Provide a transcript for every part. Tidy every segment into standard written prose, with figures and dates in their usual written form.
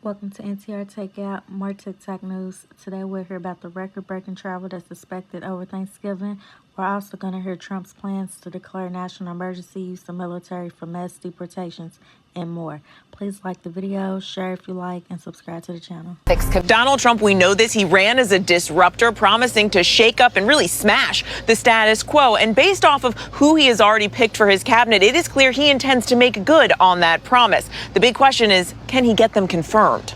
Welcome to NTR Takeout, more TikTok news. Today we'll hear about the record-breaking travel that's expected over Thanksgiving. We're also going to hear Trump's plans to declare national emergency, use the military for mass deportations, and more. Please like the video, share if you like, and subscribe to the channel. Donald Trump, we know this, he ran as a disruptor, promising to shake up and really smash the status quo. And based off of who he has already picked for his cabinet, it is clear he intends to make good on that promise. The big question is, can he get them confirmed?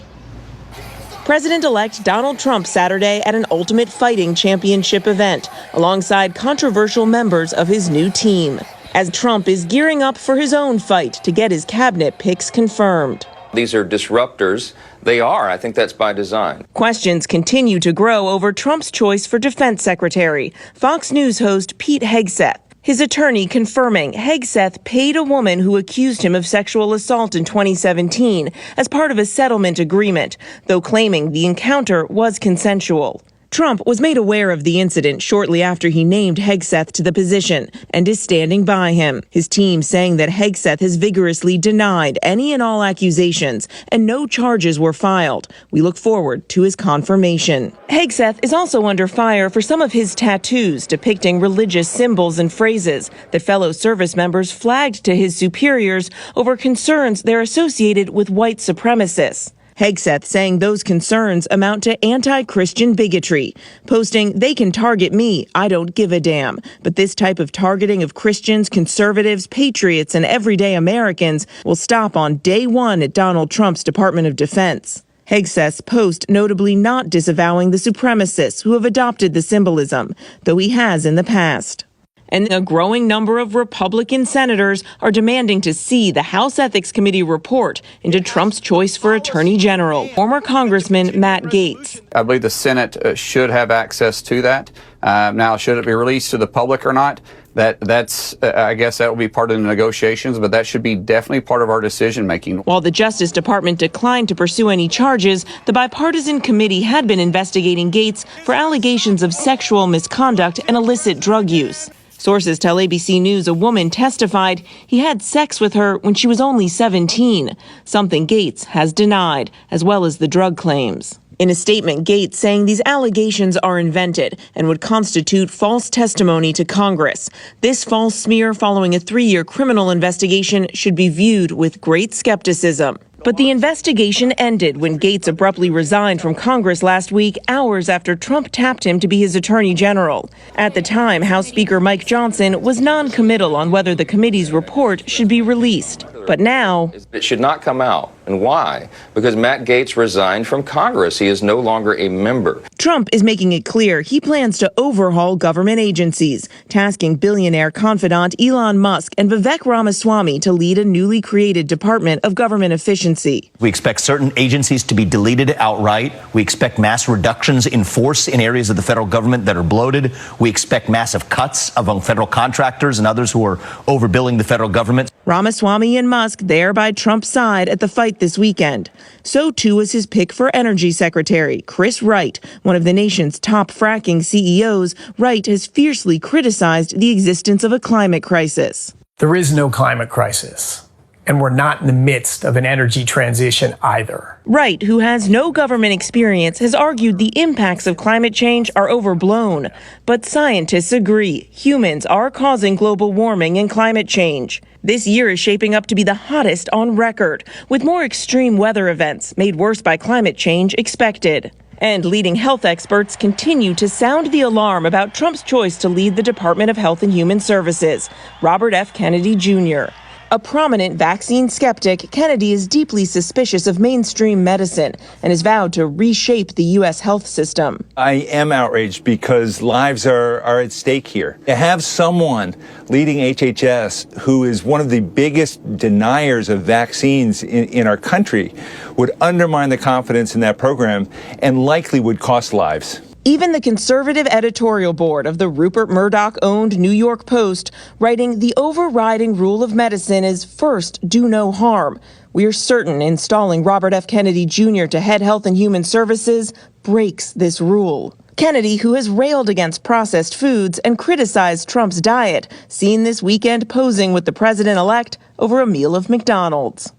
President-elect Donald Trump Saturday at an Ultimate Fighting Championship event alongside controversial members of his new team, as Trump is gearing up for his own fight to get his cabinet picks confirmed. These are disruptors. They are. I think that's by design. Questions continue to grow over Trump's choice for defense secretary. Fox News host Pete Hegseth, his attorney, confirming Hegseth paid a woman who accused him of sexual assault in 2017 as part of a settlement agreement, though claiming the encounter was consensual. Trump was made aware of the incident shortly after he named Hegseth to the position and is standing by him. His team saying that Hegseth has vigorously denied any and all accusations and no charges were filed. We look forward to his confirmation. Hegseth is also under fire for some of his tattoos depicting religious symbols and phrases that fellow service members flagged to his superiors over concerns they're associated with white supremacists. Hegseth saying those concerns amount to anti-Christian bigotry, posting, "They can target me, I don't give a damn. But this type of targeting of Christians, conservatives, patriots, and everyday Americans will stop on day one at Donald Trump's Department of Defense." Hegseth's post notably not disavowing the supremacists who have adopted the symbolism, though he has in the past. And a growing number of Republican senators are demanding to see the House Ethics Committee report into Trump's choice for Attorney General, former Congressman Matt Gaetz. I believe the Senate should have access to that. Now, should it be released to the public or not? That's I guess that will be part of the negotiations, but that should be definitely part of our decision making. While the Justice Department declined to pursue any charges, the bipartisan committee had been investigating Gaetz for allegations of sexual misconduct and illicit drug use. Sources tell ABC News a woman testified he had sex with her when she was only 17, something Gaetz has denied, as well as the drug claims. In a statement, Gaetz saying these allegations are invented and would constitute false testimony to Congress. This false smear following a 3-year criminal investigation should be viewed with great skepticism. But the investigation ended when Gaetz abruptly resigned from Congress last week, hours after Trump tapped him to be his attorney general. At the time, House Speaker Mike Johnson was non-committal on whether the committee's report should be released. But now It should not come out. And why? Because Matt Gaetz resigned from Congress. He is no longer a member. Trump is making it clear he plans to overhaul government agencies, tasking billionaire confidant Elon Musk and Vivek Ramaswamy to lead a newly created Department of Government Efficiency. We expect certain agencies to be deleted outright. We expect mass reductions in force in areas of the federal government that are bloated. We expect massive cuts among federal contractors and others who are overbilling the federal government. Ramaswamy and Musk there by Trump's side at the fight this weekend. So too was his pick for Energy Secretary, Chris Wright, one of the nation's top fracking CEOs. Wright has fiercely criticized the existence of a climate crisis. There is no climate crisis, and we're not in the midst of an energy transition either. Wright, who has no government experience, has argued the impacts of climate change are overblown. But scientists agree humans are causing global warming and climate change. This year is shaping up to be the hottest on record, with more extreme weather events made worse by climate change expected. And leading health experts continue to sound the alarm about Trump's choice to lead the Department of Health and Human Services. Robert F. Kennedy Jr. A prominent vaccine skeptic, Kennedy is deeply suspicious of mainstream medicine and has vowed to reshape the U.S. health system. I am outraged because lives are at stake here. To have someone leading HHS who is one of the biggest deniers of vaccines in our country would undermine the confidence in that program and likely would cost lives. Even the conservative editorial board of the Rupert Murdoch-owned New York Post writing the overriding rule of medicine is first, do no harm. We are certain installing Robert F. Kennedy Jr. to head Health and Human Services breaks this rule. Kennedy, who has railed against processed foods and criticized Trump's diet, seen this weekend posing with the president-elect over a meal of McDonald's.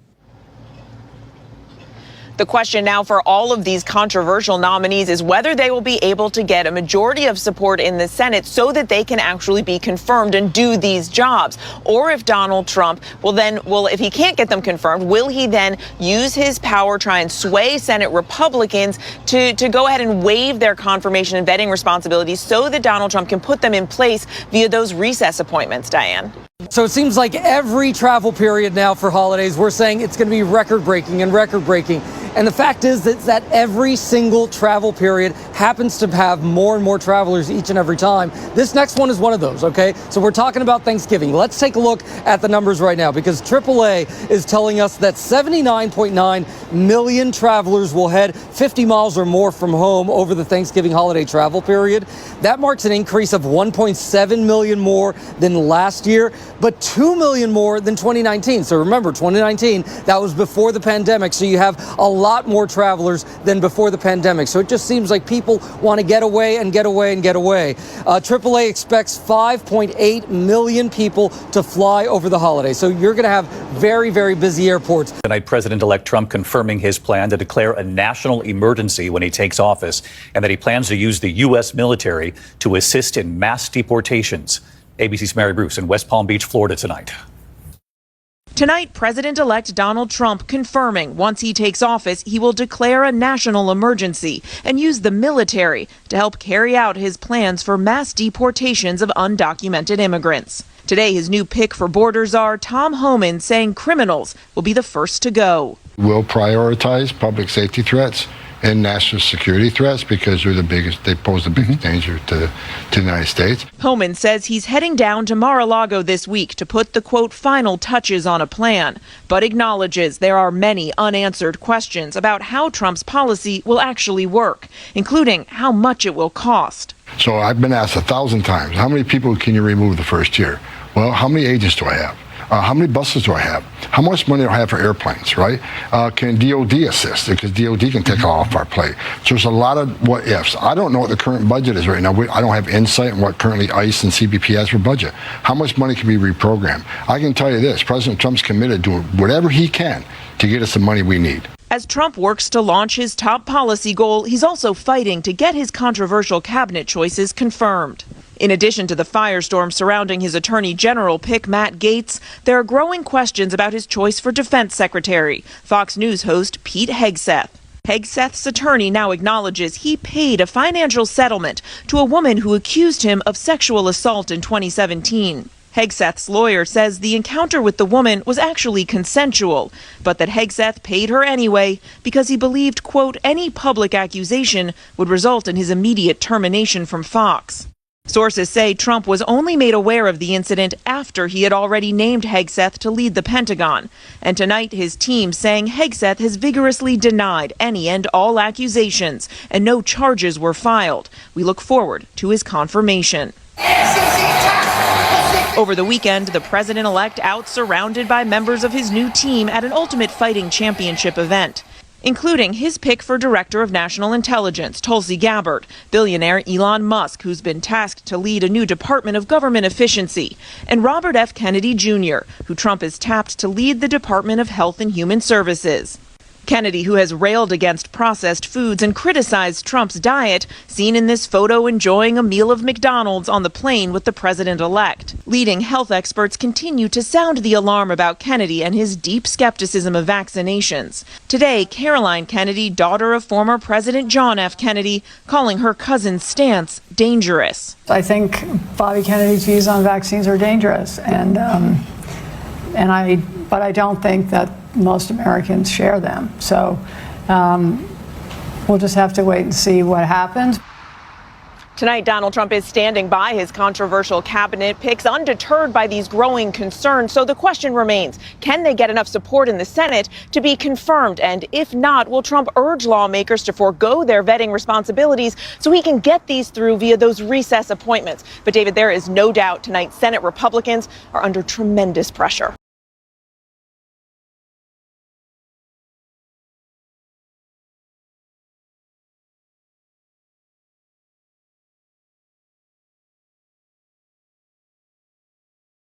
The question now for all of these controversial nominees is whether they will be able to get a majority of support in the Senate so that they can actually be confirmed and do these jobs. Or if Donald Trump if he can't get them confirmed, will he then use his power, try and sway Senate Republicans to go ahead and waive their confirmation and vetting responsibilities so that Donald Trump can put them in place via those recess appointments, Diane? So it seems like every travel period now for holidays, we're saying it's going to be record-breaking and record-breaking. And the fact is that every single travel period happens to have more and more travelers each and every time. This next one is one of those, okay? So we're talking about Thanksgiving. Let's take a look at the numbers right now, because AAA is telling us that 79.9 million travelers will head 50 miles or more from home over the Thanksgiving holiday travel period. That marks an increase of 1.7 million more than last year, but 2 million more than 2019. So remember, 2019, that was before the pandemic. So you have a lot more travelers than before the pandemic. So it just seems like people want to get away and get away and get away. AAA expects 5.8 million people to fly over the holidays. So you're going to have very, very busy airports. Tonight, President-elect Trump confirming his plan to declare a national emergency when he takes office, and that he plans to use the U.S. military to assist in mass deportations. ABC's Mary Bruce in West Palm Beach, Florida tonight. Tonight, President-elect Donald Trump confirming once he takes office, he will declare a national emergency and use the military to help carry out his plans for mass deportations of undocumented immigrants. Today, his new pick for border czar, Tom Homan, saying criminals will be the first to go. We'll prioritize public safety threats and national security threats because they pose the biggest danger to the United States. Homan says he's heading down to Mar-a-Lago this week to put the, quote, final touches on a plan, but acknowledges there are many unanswered questions about how Trump's policy will actually work, including how much it will cost. So I've been asked 1,000 times, how many people can you remove the first year? Well, how many agents do I have? How many buses do I have? How much money do I have for airplanes, right? Can DOD assist? Because DOD can take it off our plate. So there's a lot of what ifs. I don't know what the current budget is right now. I don't have insight on what currently ICE and CBP has for budget. How much money can be reprogrammed? I can tell you this, President Trump's committed to doing whatever he can to get us the money we need. As Trump works to launch his top policy goal, he's also fighting to get his controversial cabinet choices confirmed. In addition to the firestorm surrounding his Attorney General pick, Matt Gaetz, there are growing questions about his choice for Defense Secretary, Fox News host Pete Hegseth. Hegseth's attorney now acknowledges he paid a financial settlement to a woman who accused him of sexual assault in 2017. Hegseth's lawyer says the encounter with the woman was actually consensual, but that Hegseth paid her anyway because he believed, quote, any public accusation would result in his immediate termination from Fox. Sources say Trump was only made aware of the incident after he had already named Hegseth to lead the Pentagon. And tonight, his team saying Hegseth has vigorously denied any and all accusations and no charges were filed. We look forward to his confirmation. Over the weekend, the president-elect out surrounded by members of his new team at an Ultimate Fighting Championship event, including his pick for Director of National Intelligence, Tulsi Gabbard, billionaire Elon Musk, who's been tasked to lead a new Department of Government Efficiency, and Robert F. Kennedy Jr., who Trump has tapped to lead the Department of Health and Human Services. Kennedy, who has railed against processed foods and criticized Trump's diet, seen in this photo enjoying a meal of McDonald's on the plane with the president-elect. Leading health experts continue to sound the alarm about Kennedy and his deep skepticism of vaccinations. Today, Caroline Kennedy, daughter of former President John F. Kennedy, calling her cousin's stance dangerous. I think Bobby Kennedy's views on vaccines are dangerous, but I don't think that most Americans share them. So we'll just have to wait and see what happens. Tonight, Donald Trump is standing by his controversial cabinet picks, undeterred by these growing concerns. So the question remains, can they get enough support in the Senate to be confirmed? And if not, will Trump urge lawmakers to forego their vetting responsibilities so he can get these through via those recess appointments? But David, there is no doubt tonight Senate Republicans are under tremendous pressure.